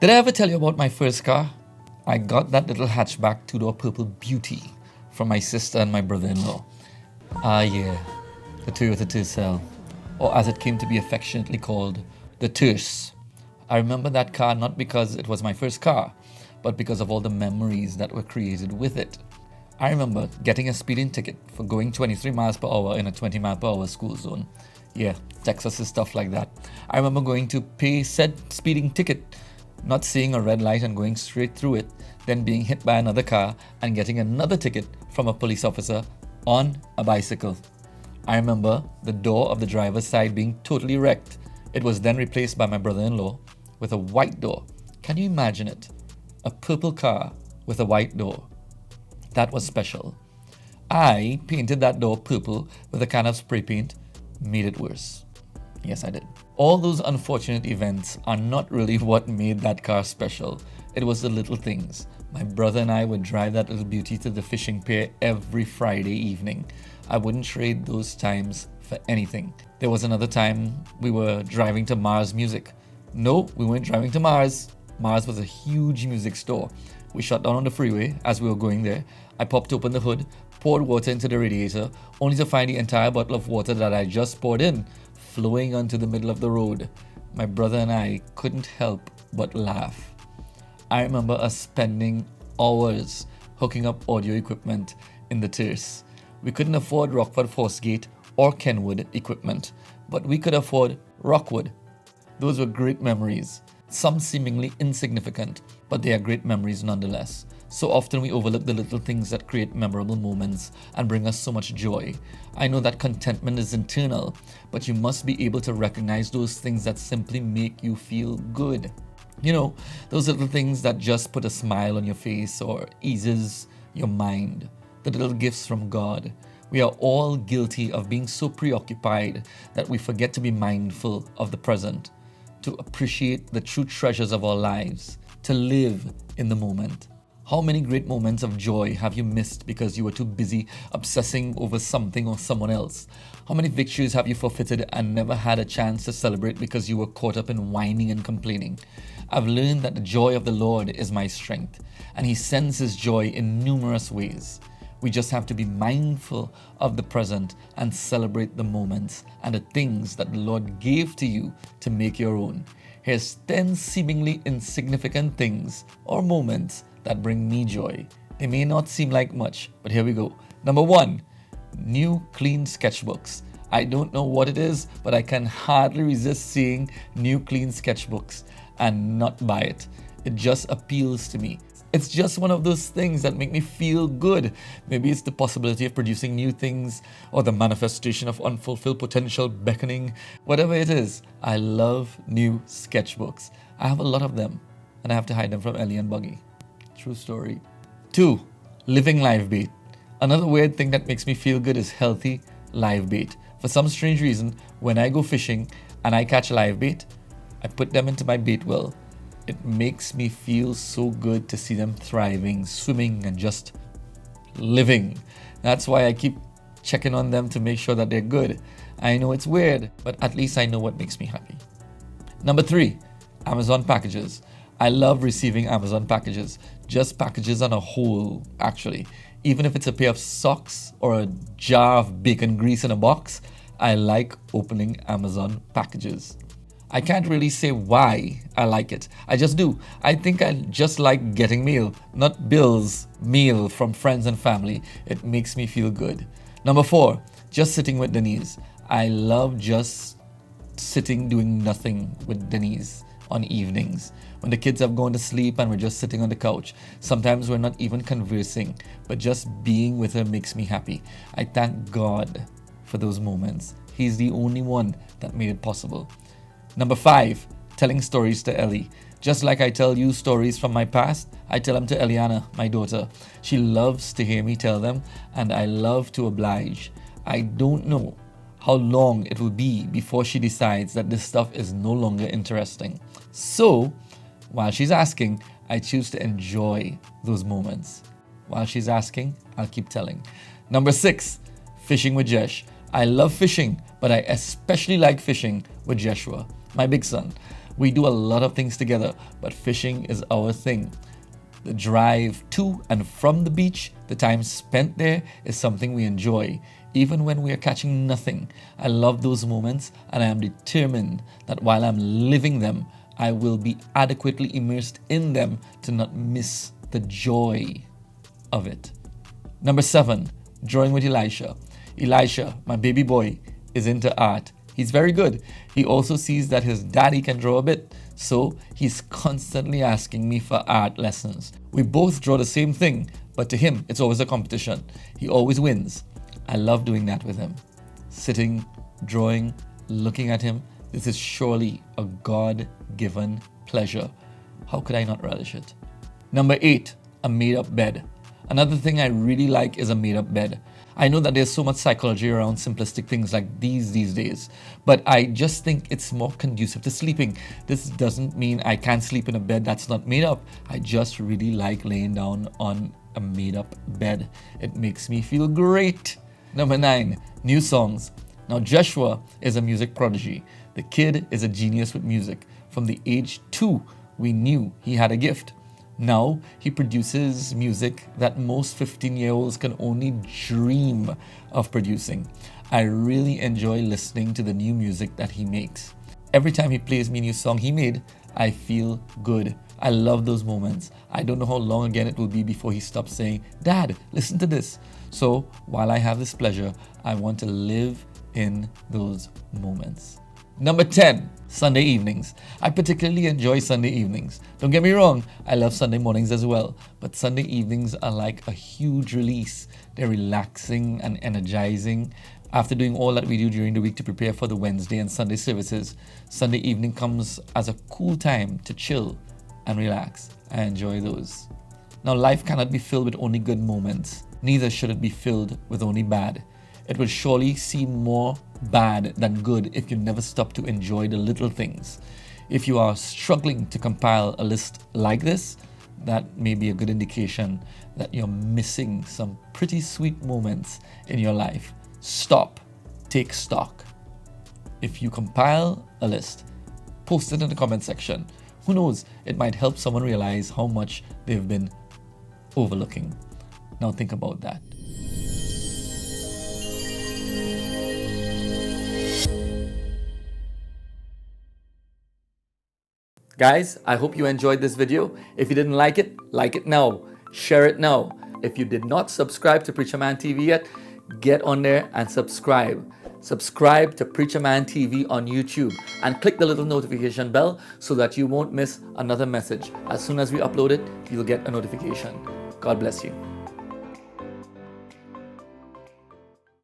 Did I ever tell you about my first car? I got that little hatchback two-door purple beauty from my sister and my brother-in-law. Ah yeah, the Toyota Tercel, or as it came to be affectionately called, the Terce. I remember that car not because it was my first car, but because of all the memories that were created with it. I remember getting a speeding ticket for going 23 miles per hour in a 20 mile per hour school zone. Yeah, Texas is stuff like that. I remember going to pay said speeding ticket, not seeing a red light and going straight through it, then being hit by another car and getting another ticket from a police officer on a bicycle. I remember the door of the driver's side being totally wrecked. It was then replaced by my brother-in-law with a white door. Can you imagine it? A purple car with a white door. That was special. I painted that door purple with a can of spray paint, made it worse. Yes, I did. All those unfortunate events are not really what made that car special. It was the little things. My brother and I would drive that little beauty to the fishing pier every Friday evening. I wouldn't trade those times for anything. There was another time we were driving to Mars Music. No, we weren't driving to Mars. Mars was a huge music store. We shut down on the freeway as we were going there. I popped open the hood, poured water into the radiator, only to find the entire bottle of water that I just poured in flowing onto the middle of the road. My brother and I couldn't help but laugh. I remember us spending hours hooking up audio equipment in the Terce. We couldn't afford Rockford Forcegate or Kenwood equipment, but we could afford Rockwood. Those were great memories, some seemingly insignificant, but they are great memories nonetheless. So often we overlook the little things that create memorable moments and bring us so much joy. I know that contentment is internal, but you must be able to recognize those things that simply make you feel good. You know, those little things that just put a smile on your face or eases your mind. The little gifts from God. We are all guilty of being so preoccupied that we forget to be mindful of the present, to appreciate the true treasures of our lives, to live in the moment. How many great moments of joy have you missed because you were too busy obsessing over something or someone else? How many victories have you forfeited and never had a chance to celebrate because you were caught up in whining and complaining? I've learned that the joy of the Lord is my strength, and He sends His joy in numerous ways. We just have to be mindful of the present and celebrate the moments and the things that the Lord gave to you to make your own. Here's 10 seemingly insignificant things or moments that bring me joy. They may not seem like much, but here we go. Number 1, new clean sketchbooks. I don't know what it is, but I can hardly resist seeing new clean sketchbooks and not buy it. It just appeals to me. It's just one of those things that make me feel good. Maybe it's the possibility of producing new things or the manifestation of unfulfilled potential beckoning. Whatever it is, I love new sketchbooks. I have a lot of them and I have to hide them from Ellie and Buggy. True story. 2, living live bait. Another weird thing that makes me feel good is healthy live bait. For some strange reason, when I go fishing and I catch live bait, I put them into my bait well. It makes me feel so good to see them thriving, swimming, and just living. That's why I keep checking on them to make sure that they're good. I know it's weird, but at least I know what makes me happy. Number 3, Amazon packages. I love receiving Amazon packages. Just packages on a whole, actually. Even if it's a pair of socks or a jar of bacon grease in a box, I like opening Amazon packages. I can't really say why I like it. I just do. I think I just like getting mail, not bills, mail from friends and family. It makes me feel good. Number 4, just sitting with Denise. I love just sitting doing nothing with Denise on evenings. When the kids have gone to sleep and we're just sitting on the couch. Sometimes we're not even conversing, but just being with her makes me happy. I thank God for those moments. He's the only one that made it possible. Number 5, telling stories to Ellie. Just like I tell you stories from my past, I tell them to Eliana, my daughter. She loves to hear me tell them, and I love to oblige. I don't know how long it will be before she decides that this stuff is no longer interesting. So, while she's asking, I choose to enjoy those moments. While she's asking, I'll keep telling. Number 6, fishing with Jesh. I love fishing, but I especially like fishing with Jeshua, my big son. We do a lot of things together, but fishing is our thing. The drive to and from the beach, the time spent there, is something we enjoy, even when we are catching nothing. I love those moments, and I am determined that while I'm living them, I will be adequately immersed in them to not miss the joy of it. Number 7, drawing with Elisha. Elisha, my baby boy, is into art. He's very good. He also sees that his daddy can draw a bit, so he's constantly asking me for art lessons. We both draw the same thing, but to him, it's always a competition. He always wins. I love doing that with him. Sitting, drawing, looking at him. This is surely a God-given pleasure. How could I not relish it? Number 8, a made-up bed. Another thing I really like is a made-up bed. I know that there's so much psychology around simplistic things like these days, but I just think it's more conducive to sleeping. This doesn't mean I can't sleep in a bed that's not made up. I just really like laying down on a made-up bed. It makes me feel great. Number 9, new songs. Now Joshua is a music prodigy. The kid is a genius with music. From the age 2, we knew he had a gift. Now he produces music that most 15-year-olds can only dream of producing. I really enjoy listening to the new music that he makes. Every time he plays me a new song he made, I feel good. I love those moments. I don't know how long again it will be before he stops saying, "Dad, listen to this." So while I have this pleasure, I want to live in those moments. Number 10, Sunday evenings. I particularly enjoy Sunday evenings. Don't get me wrong, I love Sunday mornings as well, but Sunday evenings are like a huge release. They're relaxing and energizing. After doing all that we do during the week to prepare for the Wednesday and Sunday services, Sunday evening comes as a cool time to chill and relax. I enjoy those. Now, life cannot be filled with only good moments. Neither should it be filled with only bad. It will surely seem more bad than good if you never stop to enjoy the little things. If you are struggling to compile a list like this, that may be a good indication that you're missing some pretty sweet moments in your life. Stop. Take stock. If you compile a list, post it in the comment section. Who knows, it might help someone realize how much they've been overlooking. Now think about that. Guys, I hope you enjoyed this video. If you didn't like it now. Share it now. If you did not subscribe to Preacher Man TV yet, get on there and subscribe. Subscribe to Preacher Man TV on YouTube and click the little notification bell so that you won't miss another message. As soon as we upload it, you'll get a notification. God bless you.